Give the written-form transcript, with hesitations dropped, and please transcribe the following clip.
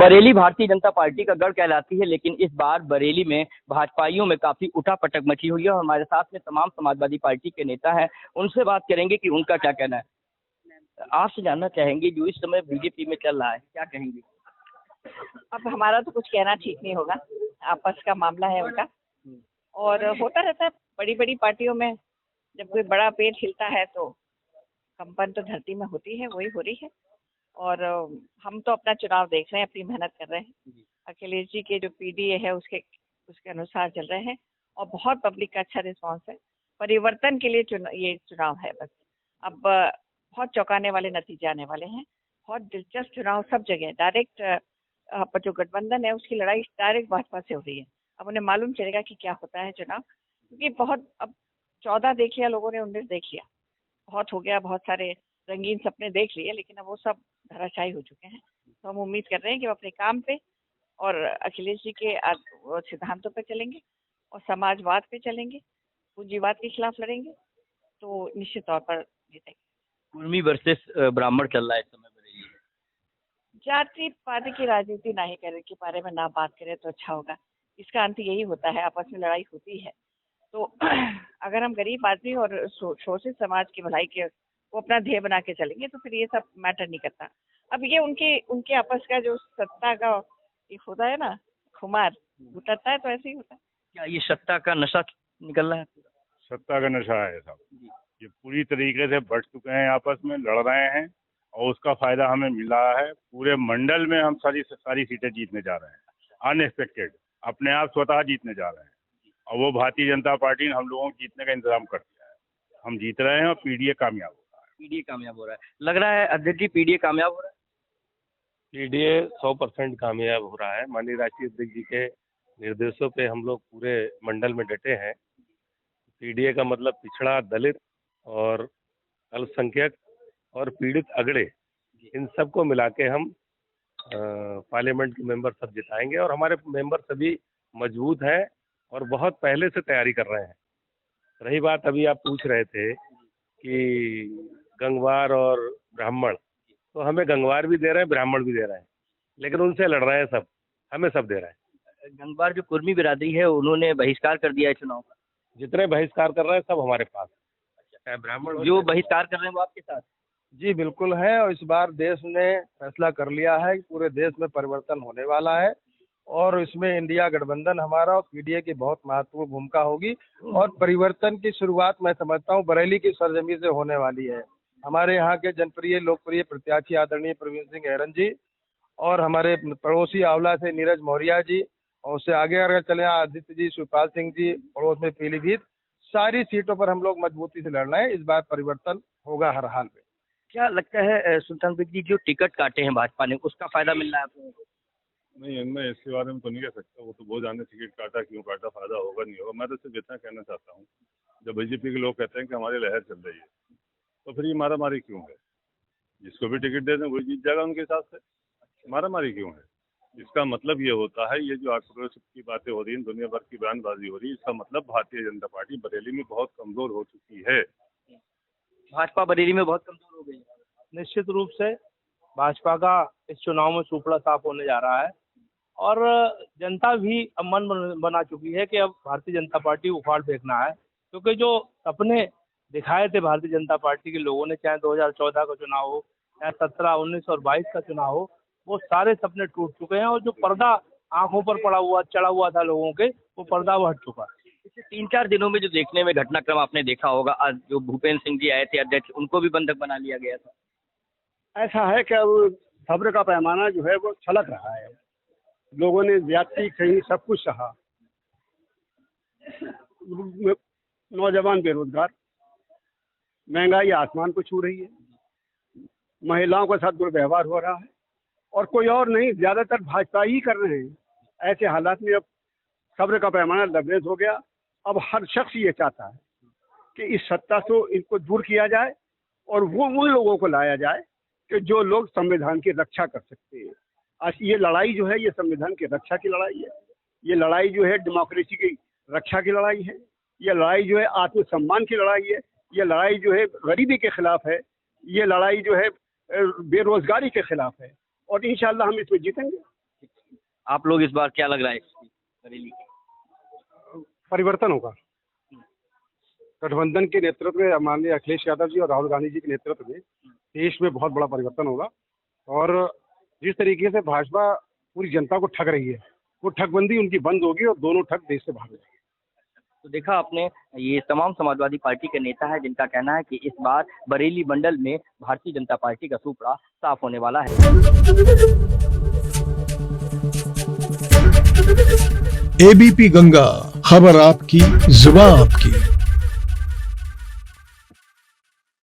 Bareilly Bharatiya Janata party का गढ़ कहलाती है, लेकिन इस बार बरेली में भाजपाइयों में काफी उठापटक मची हुई है और हमारे साथ में तमाम समाजवादी पार्टी के नेता हैं। उनसे बात करेंगे कि उनका क्या कहना है। आपसे जानना चाहेंगे, जो इस समय बीजेपी में चल रहा है, क्या कहेंगे? अब हमारा तो कुछ कहना ठीक नहीं होगा, आपस का मामला है उनका। और होता रहता है बड़ी बड़ी पार्टियों में, जब कोई बड़ा पेड़ हिलता है तो कंपन तो धरती में होती है, वही हो रही है। और हम तो अपना चुनाव देख रहे हैं, अपनी मेहनत कर रहे हैं। अखिलेश जी के जो पीडीए है उसके अनुसार चल रहे हैं और बहुत पब्लिक का अच्छा रिस्पांस है। परिवर्तन के लिए ये चुनाव है बस। अब बहुत चौंकाने वाले नतीजे आने वाले हैं। बहुत दिलचस्प चुनाव सब जगह। डायरेक्ट जो गठबंधन है उसकी लड़ाई डायरेक्ट भाजपा से हो रही है। अब उन्हें मालूम चलेगा कि क्या होता है चुनाव, क्योंकि बहुत अब 14 देख लिया लोगों ने, 19 देख लिया, बहुत हो गया, बहुत सारे रंगीन सपने देख लिए, लेकिन अब वो सब धराशायी हो चुके हैं। तो हम उम्मीद कर रहे हैं कि वो अपने काम पे और अखिलेश जी के सिद्धांतों पे चलेंगे और समाजवाद पे चलेंगे, पूंजीवाद के खिलाफ लड़ेंगे, तो निश्चित तौर पर जीतेंगे। कुर्मी वर्सेस ब्राह्मण चल रहा है इस समय बरेली में। जाति पाति की राजनीति नहीं करने के बारे में ना बात करें तो अच्छा होगा। इसका अंत यही होता है, आपस में लड़ाई होती है। तो अगर हम गरीब आदमी और शोषित समाज की भलाई के वो अपना ध्येय बना के चलेंगे तो फिर ये सब मैटर नहीं करता। अब ये उनके आपस का जो सत्ता का एक होता है ना, खुमार उतरता है, तो ऐसे ही होता है। क्या ये सत्ता का नशा निकल रहा है? सत्ता का नशा है साहब। ये पूरी तरीके से बढ़ चुके हैं, आपस में लड़ रहे हैं और उसका फायदा हमें मिल रहा है। पूरे मंडल में हम सारी सीटें जीतने जा रहे हैं, अनएक्सपेक्टेड, अपने आप स्वतः जीतने जा रहे हैं। और वो भारतीय जनता पार्टी ने हम लोगों को जीतने का इंतजाम कर दिया है। हम जीत रहे हैं और पीडीए कामयाब हो रहा है। पीडीए कामयाब हो रहा है, लग रहा है अध्यक्ष जी, पीडीए कामयाब हो रहा है। पीडीए 100% कामयाब हो रहा है। माननीय राष्ट्रीय अध्यक्ष जी के निर्देशों पे हम लोग पूरे मंडल में डटे हैं। पीडीए का मतलब पिछड़ा, दलित और अल्पसंख्यक और पीड़ित अगड़े, इन सबको मिला के हम पार्लियामेंट के मेंबर सब जिताएंगे। और हमारे मेंबर सभी मजबूत हैं और बहुत पहले से तैयारी कर रहे हैं। रही बात अभी आप पूछ रहे थे कि गंगवार और ब्राह्मण, तो हमें गंगवार भी दे रहे हैं, ब्राह्मण भी दे रहे हैं, लेकिन उनसे लड़ रहे हैं सब, हमें सब दे रहे हैं। गंगवार जो कुर्मी बिरादरी है उन्होंने बहिष्कार कर दिया है चुनाव का। जितने बहिष्कार कर रहे हैं सब हमारे पास। अच्छा, ब्राह्मण जो बहिष्कार कर रहे हैं वो आपके साथ? जी बिल्कुल है। और इस बार देश ने फैसला कर लिया है कि पूरे देश में परिवर्तन होने वाला है और इसमें इंडिया गठबंधन हमारा और पीडीए की बहुत महत्वपूर्ण भूमिका होगी। और परिवर्तन की शुरुआत मैं समझता हूँ बरेली की सरजमी से होने वाली है। हमारे यहाँ के जनप्रिय लोकप्रिय प्रत्याशी आदरणीय प्रवीण सिंह ऐरन जी और हमारे पड़ोसी आंवला से नीरज मौर्य जी, और उससे आगे अगर चले आदित्य जी, शिवपाल सिंह जी, पड़ोस में पीलीभीत, सारी सीटों पर हम लोग मजबूती से लड़ रहे हैं। इस बार परिवर्तन होगा हर हाल में। क्या लगता है सुल्तान बेग जी, जो टिकट काटे हैं भाजपा ने, उसका फायदा मिल रहा है आपको? नहीं, मैं इसके बारे में तो नहीं कह सकता। वो तो बहुत जाने टिकट काटा, क्यों काटा, फायदा होगा नहीं होगा। मैं तो सिर्फ इतना कहना चाहता हूँ, जब बीजेपी के लोग कहते हैं कि हमारी लहर चल रही है, तो फिर ये मारामारी क्यों है? जिसको भी टिकट दे दें वही जीत जाएगा उनके हिसाब से। मारामारी क्यों है? इसका मतलब ये होता है, ये जो आक्रोश की बातें हो रही हैं, दुनिया भर की बयानबाजी हो रही है, इसका मतलब भारतीय जनता पार्टी बरेली में बहुत कमजोर हो चुकी है। भाजपा बरेली में बहुत कमजोर हो गई है। निश्चित रूप से भाजपा का इस चुनाव में सुपड़ा साफ होने जा रहा है और जनता भी अब मन बना चुकी है कि अब भारतीय जनता पार्टी उखाड़ फेंकना है। क्योंकि जो सपने दिखाए थे भारतीय जनता पार्टी के लोगों ने, चाहे 2014 का चुनाव हो, चाहे 17, 19 और 22 का चुनाव हो, वो सारे सपने टूट चुके हैं। और जो पर्दा आंखों पर चढ़ा हुआ था लोगों के, वो पर्दा वो हट चुका है। पिछले 3-4 दिनों में जो देखने में घटनाक्रम आपने देखा होगा, आज जो भूपेंद्र सिंह जी आए थे अध्यक्ष, उनको भी बंधक बना लिया गया था। ऐसा है कि अब सब्र का पैमाना जो है वो छलक रहा है। लोगों ने ज्यादती कहीं, सब कुछ सहा। नौजवान बेरोजगार, महंगाई आसमान को छू रही है, महिलाओं के साथ दुर्व्यवहार हो रहा है और कोई और नहीं, ज्यादातर भाजपा ही कर रहे हैं। ऐसे हालात में अब सब्र का पैमाना लबरेज हो गया। अब हर शख्स ये चाहता है कि इस सत्ता से इनको दूर किया जाए और वो उन लोगों को लाया जाए कि जो लोग संविधान की रक्षा कर सकते हैं। आज ये लड़ाई जो है, ये संविधान की रक्षा की लड़ाई है। ये लड़ाई जो है डेमोक्रेसी की रक्षा की लड़ाई है। ये लड़ाई जो है आत्मसम्मान की लड़ाई है। ये लड़ाई जो है गरीबी के खिलाफ है। ये लड़ाई जो है बेरोजगारी के खिलाफ है और इंशाल्लाह हम इसमें जीतेंगे। आप लोग इस बार क्या लग रहा है बरेली की? परिवर्तन होगा। गठबंधन के नेतृत्व में माननीय अखिलेश यादव जी और राहुल गांधी जी के नेतृत्व में देश में बहुत बड़ा परिवर्तन होगा। और जिस तरीके से भाजपा पूरी जनता को ठग रही है, वो ठगबंदी उनकी बंद होगी और दोनों ठग देश से भाग जाएंगे। तो देखा आपने, ये तमाम समाजवादी पार्टी के नेता है जिनका कहना है कि इस बार बरेली मंडल में भारतीय जनता पार्टी का सुपड़ा साफ होने वाला है। एबीपी गंगा, खबर आपकी, जुबान आपकी।